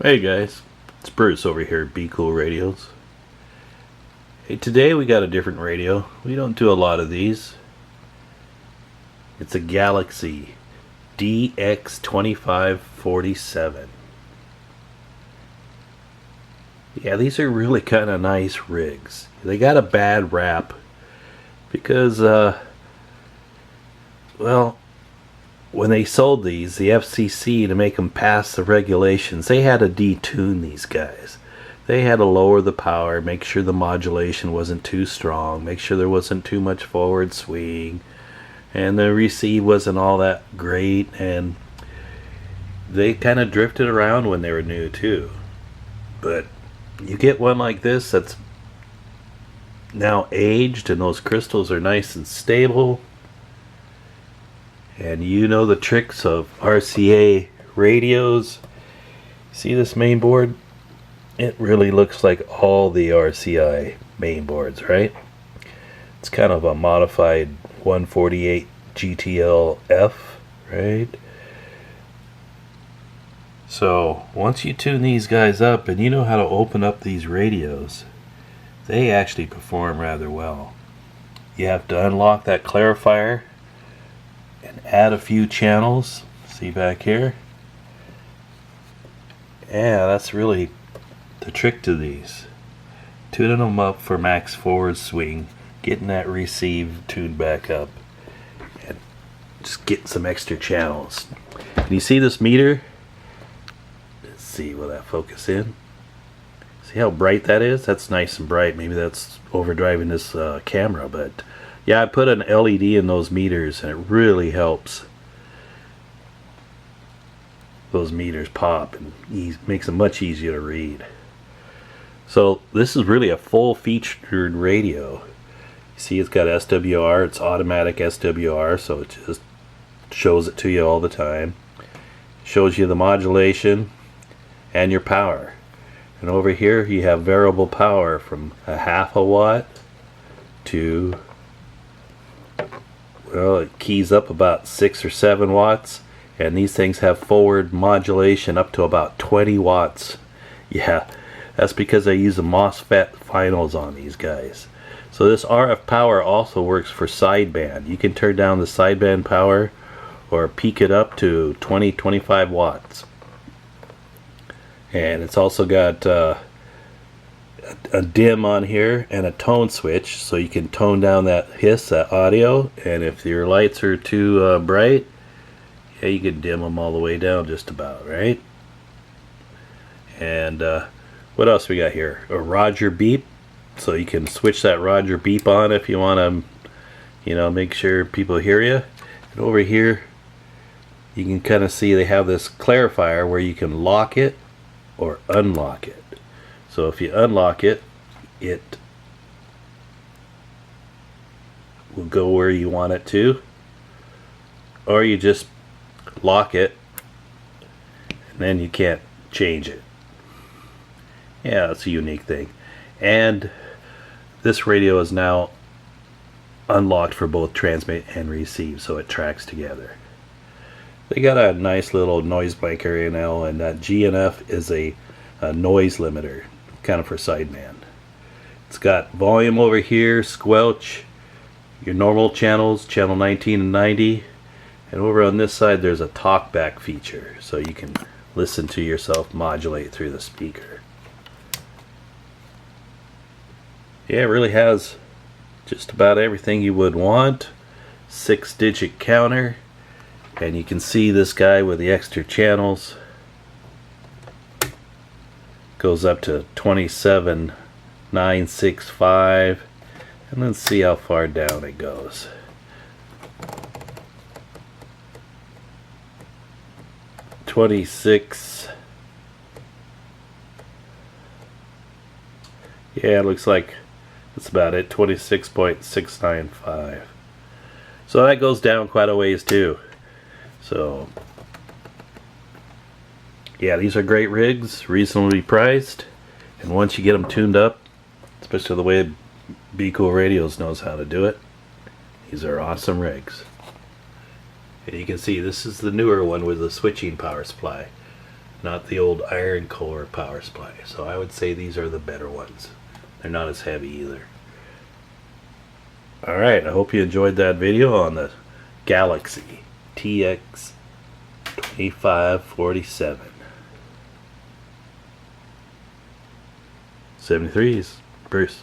Hey guys, it's Bruce over here at BCool Radios. Hey, today we got a different radio. We don't do a lot of these. It's a Galaxy DX-2547. Yeah, these are really kind of nice rigs. They got a bad rap because, well, when they sold these, the FCC, to make them pass the regulations, they had to detune these guys. They had to lower the power, make sure the modulation wasn't too strong, make sure there wasn't too much forward swing, and the receive wasn't all that great, and they kind of drifted around when they were new too. But you get one like this that's now aged, and those crystals are nice and stable. And you know the tricks of RCA radios. See this main board? It really looks like all the RCA main boards, right? It's kind of a modified 148 GTL-F, right? So once you tune these guys up and you know how to open up these radios, they actually perform rather well. You have to unlock that clarifier and add a few channels. See back here? Yeah, that's really the trick to these. Tuning them up for max forward swing, getting that receive tuned back up, and just getting some extra channels. Can you see this meter? Let's see, will that focus in? See how bright that is? That's nice and bright. Maybe that's overdriving this camera, but yeah, I put an LED in those meters and it really helps those meters pop and makes them much easier to read. So this is really a full featured radio. You see it's got SWR, it's automatic SWR, so it just shows it to you all the time. Shows you the modulation and your power. And over here you have variable power from a half a watt to, well, it keys up about 6 or 7 watts, and these things have forward modulation up to about 20 watts. Yeah, that's because I use the MOSFET finals on these guys. So this RF power also works for sideband. You can turn down the sideband power or peak it up to 20-25 watts. And it's also got a dim on here and a tone switch, so you can tone down that hiss, that audio, and if your lights are too bright, yeah, you can dim them all the way down just about, right? And what else we got here? A Roger beep, so you can switch that Roger beep on if you want to, you know, make sure people hear you. And over here you can kind of see they have this clarifier where you can lock it or unlock it. So if you unlock it, it will go where you want it to, or you just lock it and then you can't change it. Yeah, that's a unique thing. And this radio is now unlocked for both transmit and receive, so it tracks together. They got a nice little noise blank area now, and that GNF is a noise limiter, kind of for sideband. It's got volume over here, squelch, your normal channels, channel 19 and 90, and over on this side there's a talkback feature, so you can listen to yourself modulate through the speaker. Yeah, it really has just about everything you would want. 6-digit counter, and you can see this guy with the extra channels goes up to 27,965, and let's see how far down it goes. .26. Yeah, it looks like that's about it. 26.695. So that goes down quite a ways too. So yeah, these are great rigs, reasonably priced, and once you get them tuned up, especially the way BCool Radios knows how to do it, these are awesome rigs. And you can see this is the newer one with the switching power supply. not the old iron core power supply. So I would say these are the better ones. They're not as heavy either. Alright, I hope you enjoyed that video on the Galaxy DX-2547. 73s, Bruce.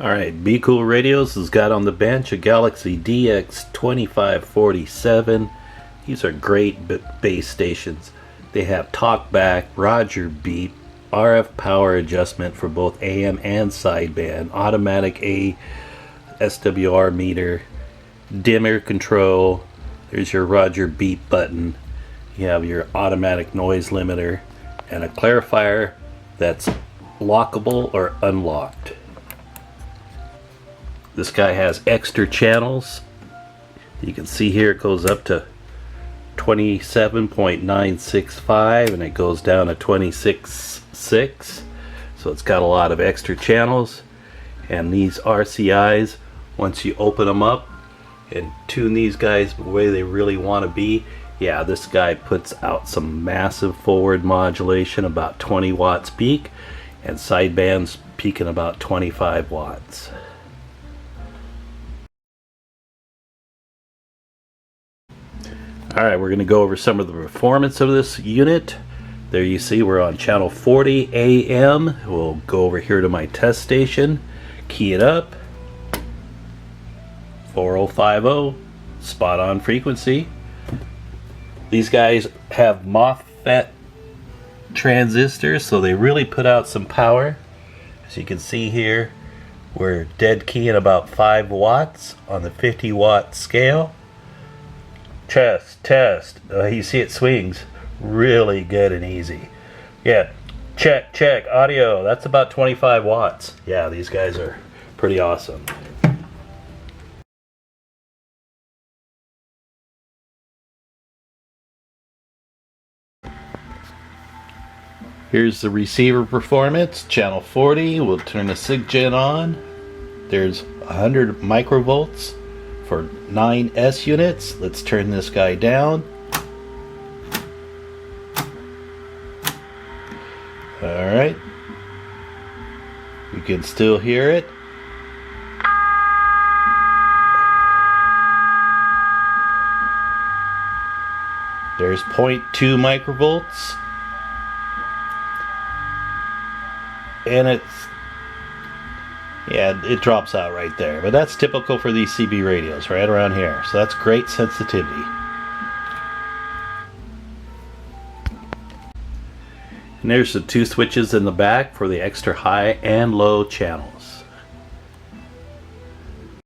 Alright, BCool Radios has got on the bench a Galaxy DX-2547. These are great base stations. They have talkback, Roger beep, RF power adjustment for both AM and sideband, automatic SWR meter, dimmer control. There's your Roger beep button. You have your automatic noise limiter and a clarifier that's lockable or unlocked. This guy has extra channels. You can see here it goes up to 27.965 and it goes down to 26.6. So it's got a lot of extra channels. And these RCIs, once you open them up and tune these guys the way they really want to be, yeah, this guy puts out some massive forward modulation, about 20 watts peak, and sidebands peaking about 25 watts. Alright, we're going to go over some of the performance of this unit. There you see we're on channel 40 AM. We'll go over here to my test station, key it up, 4050, spot on frequency. These guys have MOSFET transistors, so they really put out some power. As you can see here, we're dead keying about 5 watts on the 50 watt scale. Test. You see it swings really good and easy. Yeah, check audio. That's about 25 watts. Yeah, these guys are pretty awesome. Here's the receiver performance. Channel 40. We'll turn the SIGGEN on. There's 100 microvolts for 9 S units. Let's turn this guy down. Alright. You can still hear it. There's 0.2 microvolts. And it drops out right there, but that's typical for these CB radios, right around here. So that's great sensitivity. And there's the 2 switches in the back for the extra high and low channels.